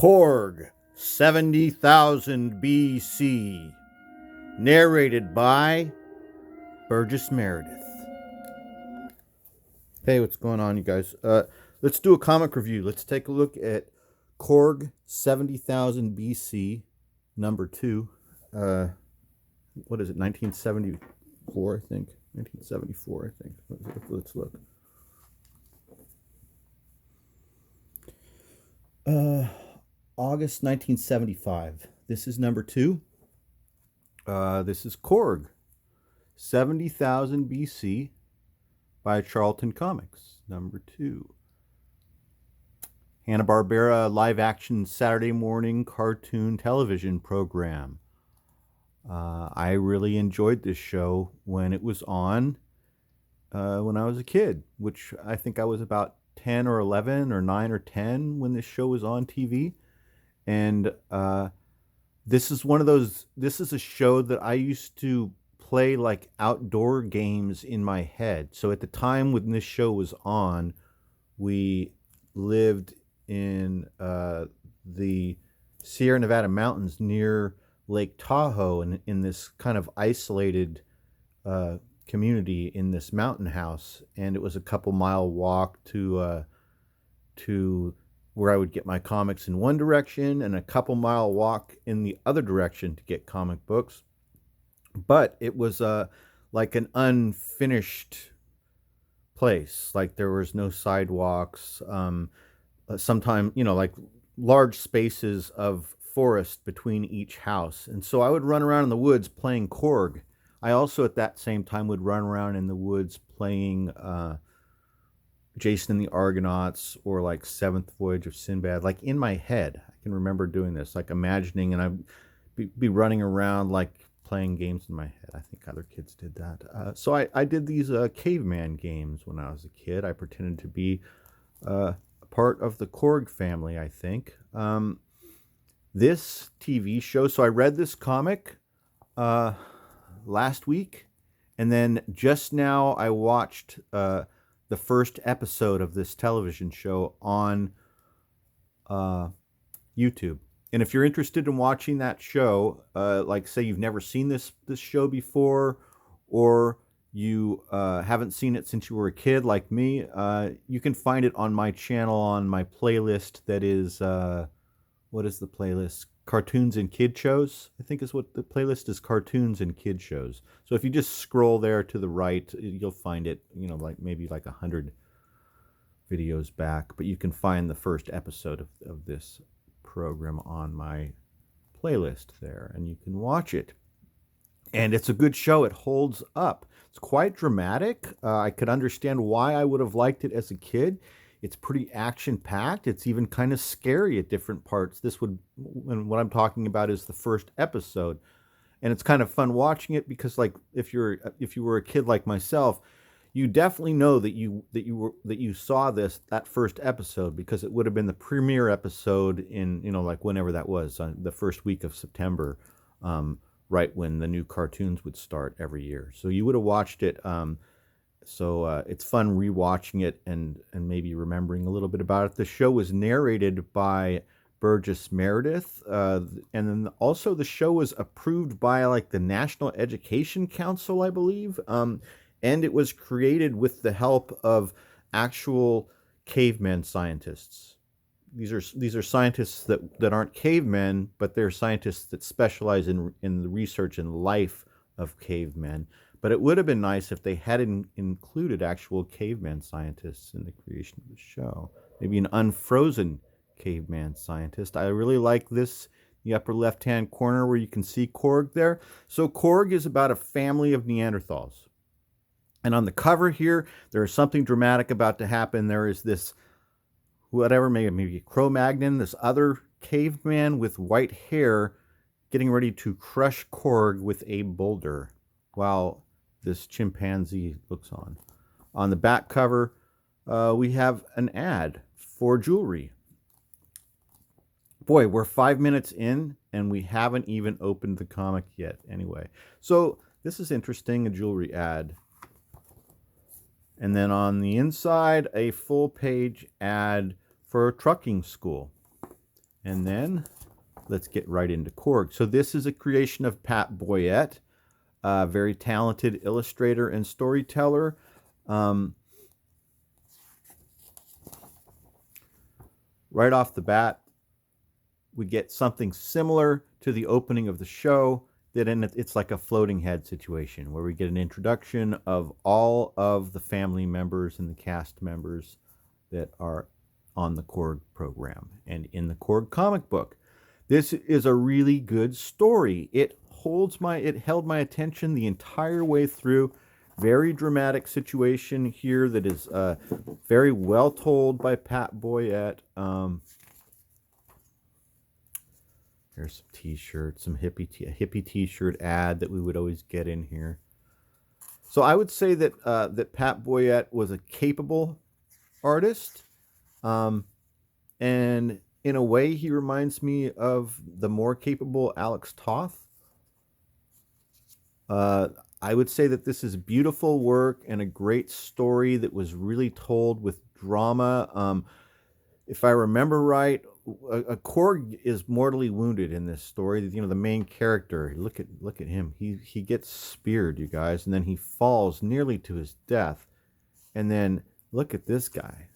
Korg, 70,000 BC. Narrated by Burgess Meredith. Hey, what's going on, you guys? Let's do a comic review. Let's take a look at Korg, 70,000 BC, number 2. What is it, 1974, I think? 1974, I think. Let's look. August 1975. This is number 2. This is Korg, 70,000 BC by Charlton Comics, number 2. Hanna-Barbera live-action Saturday morning cartoon television program. I really enjoyed this show when it was on when I was a kid, which I think I was about 10 or 11 or 9 or 10 when this show was on TV. And this is a show that I used to play like outdoor games in my head. So at the time when this show was on, we lived in the Sierra Nevada mountains near Lake Tahoe, and in this kind of isolated community in this mountain house. And it was a couple mile walk to where I would get my comics in one direction and a couple mile walk in the other direction to get comic books. But it was like an unfinished place. Like there was no sidewalks. Sometimes, like large spaces of forest between each house. And so I would run around in the woods playing Korg. I also at that same time would run around in the woods playing Jason and the Argonauts or like Seventh Voyage of Sinbad. Like in my head, I can remember doing this, like imagining, and I'd be running around like playing games in my head. I think other kids did that. So I did these caveman games when I was a kid. I pretended to be a part of the Korg family, I think. This TV show, so I read this comic last week, and then just now I watched the first episode of this television show on YouTube. And if you're interested in watching that show, like say you've never seen this show before, or you haven't seen it since you were a kid like me, you can find it on my channel on my playlist that is, what is the playlist? Cartoons and Kid Shows, I think is what the playlist is, Cartoons and Kid Shows. So if you just scroll there to the right, you'll find it, like maybe like 100 videos back. But you can find the first episode of this program on my playlist there, and you can watch it. And it's a good show. It holds up. It's quite dramatic. I could understand why I would have liked it as a kid. It's pretty action-packed. It's even kind of scary at different parts. And what I'm talking about is the first episode. And it's kind of fun watching it because, like, if you were a kid like myself, you definitely know that you saw that first episode, because it would have been the premiere episode in, like whenever that was, the first week of September, right when the new cartoons would start every year. So you would have watched it. So it's fun rewatching it and maybe remembering a little bit about it. The show was narrated by Burgess Meredith, and then also the show was approved by like the National Education Council, I believe, and it was created with the help of actual cavemen scientists. These are scientists that aren't cavemen, but they're scientists that specialize in the research and life of cavemen. But it would have been nice if they hadn't included actual caveman scientists in the creation of the show. Maybe an unfrozen caveman scientist. I really like this, the upper left-hand corner where you can see Korg there. So Korg is about a family of Neanderthals. And on the cover here, there is something dramatic about to happen. There is this, whatever, maybe Cro-Magnon, this other caveman with white hair getting ready to crush Korg with a boulder while this chimpanzee looks on. On the back cover, we have an ad for jewelry. Boy, we're 5 minutes in and we haven't even opened the comic yet. Anyway, so this is interesting, a jewelry ad. And then on the inside, a full page ad for a trucking school. And then let's get right into Korg. So this is a creation of Pat Boyette, a very talented illustrator and storyteller. Um, right off the bat, we get something similar to the opening of the show, that it's like a floating head situation where we get an introduction of all of the family members and the cast members that are on the Korg program and in the Korg comic book. This is a really good story. It held my attention the entire way through. Very dramatic situation here that is very well told by Pat Boyette. Here's some T-shirts, a hippie T-shirt ad that we would always get in here. So I would say that that Pat Boyette was a capable artist, and in a way, he reminds me of the more capable Alex Toth. I would say that this is beautiful work and a great story that was really told with drama. If I remember right, a Korg is mortally wounded in this story. You know, the main character. Look at him. He gets speared, you guys, and then he falls nearly to his death. And then look at this guy.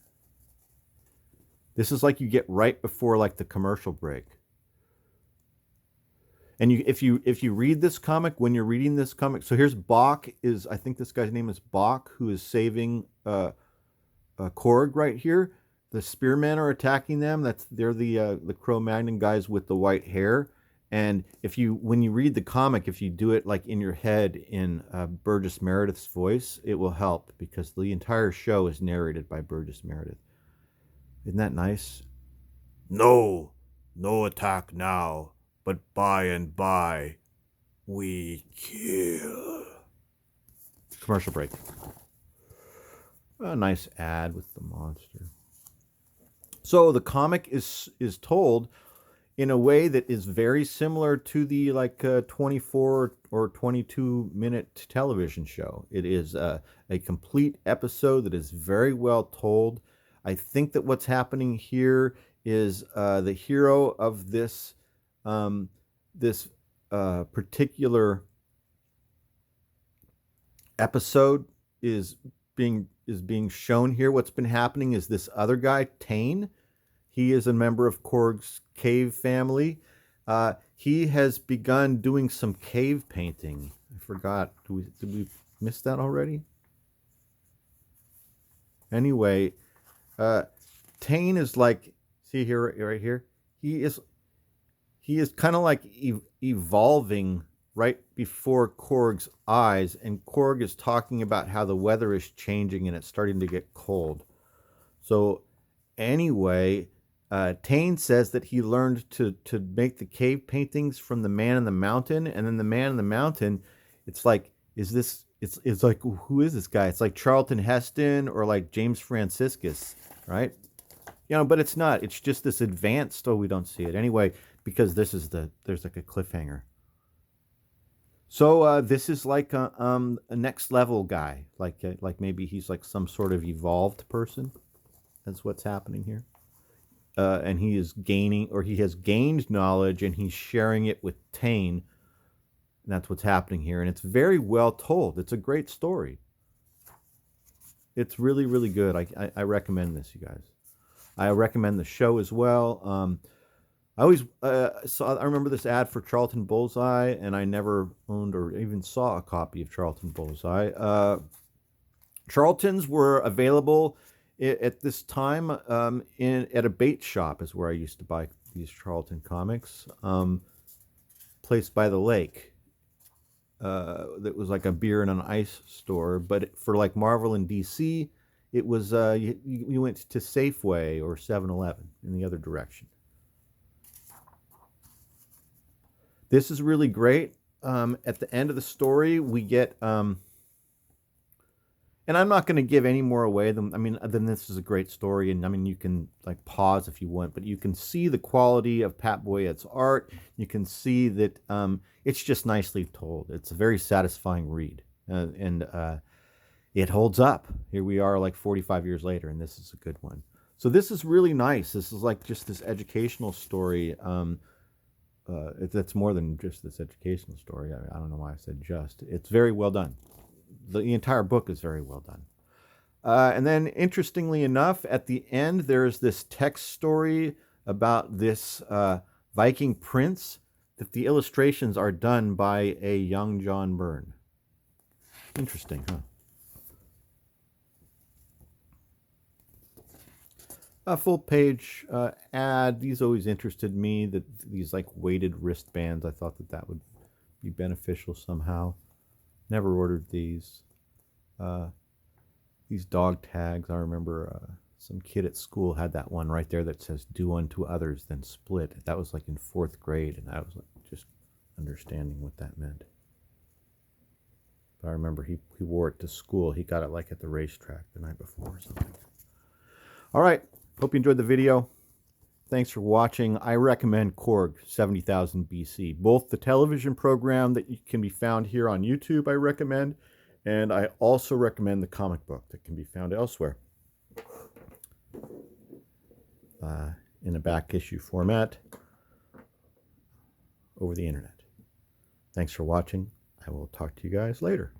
This is like you get right before like the commercial break. And if you read this comic, when you're reading this comic, so here's Bach, I think this guy's name is Bach, who is saving Korg right here. The spearmen are attacking them. They're the Cro-Magnon guys with the white hair. And when you read the comic, if you do it like in your head in Burgess Meredith's voice, it will help because the entire show is narrated by Burgess Meredith. Isn't that nice? No attack now, but by and by, we kill. Commercial break. A nice ad with the monster. So the comic is told in a way that is very similar to the 24 or 22 minute television show. It is a complete episode that is very well told. I think that what's happening here is the hero of this particular episode is being shown here. What's been happening is this other guy, Tane. He is a member of Korg's cave family. He has begun doing some cave painting. I forgot. Did we miss that already? Anyway, Tane is like, see here, right here. He is kind of like evolving right before Korg's eyes, and Korg is talking about how the weather is changing and it's starting to get cold. So anyway, Tane says that he learned to make the cave paintings from the Man in the Mountain, and then the Man in the Mountain, it's like, it's like, who is this guy? It's like Charlton Heston or like James Franciscus, right? You know, but it's not. It's just this advanced. Oh, we don't see it anyway because there's like a cliffhanger. So this is like a next level guy, like maybe he's like some sort of evolved person. That's what's happening here, and he has gained knowledge and he's sharing it with Tane. And that's what's happening here, and it's very well told. It's a great story. It's really, really good. I recommend this, you guys. I recommend the show as well. I remember this ad for Charlton Bullseye, and I never owned or even saw a copy of Charlton Bullseye. Charltons were available at this time at a bait shop is where I used to buy these Charlton comics, placed by the lake. That was like a beer and an ice store, but for like Marvel and DC, it was you went to Safeway or 7-Eleven in the other direction. This is really great. At the end of the story, we get, and I'm not going to give any more away than this is a great story, and I mean you can like pause if you want, but you can see the quality of Pat Boyette's art. You can see that it's just nicely told. It's a very satisfying read, and it holds up. Here we are, like 45 years later, and this is a good one. So this is really nice. This is like just this educational story. That's more than just this educational story. I don't know why I said just. It's very well done. The entire book is very well done. And then, interestingly enough, at the end, there's this text story about this Viking prince that the illustrations are done by a young John Byrne. Interesting, huh? A full page ad. These always interested me. That these like weighted wristbands. I thought that that would be beneficial somehow. Never ordered these. These dog tags. I remember some kid at school had that one right there that says "Do unto others, then split." That was like in 4th grade, and I was like just understanding what that meant. But I remember he wore it to school. He got it like at the racetrack the night before or something. All right. Hope you enjoyed the video. Thanks for watching. I recommend Korg 70,000 BC. Both the television program that can be found here on YouTube, I recommend, and I also recommend the comic book that can be found elsewhere in a back issue format over the internet. Thanks for watching. I will talk to you guys later.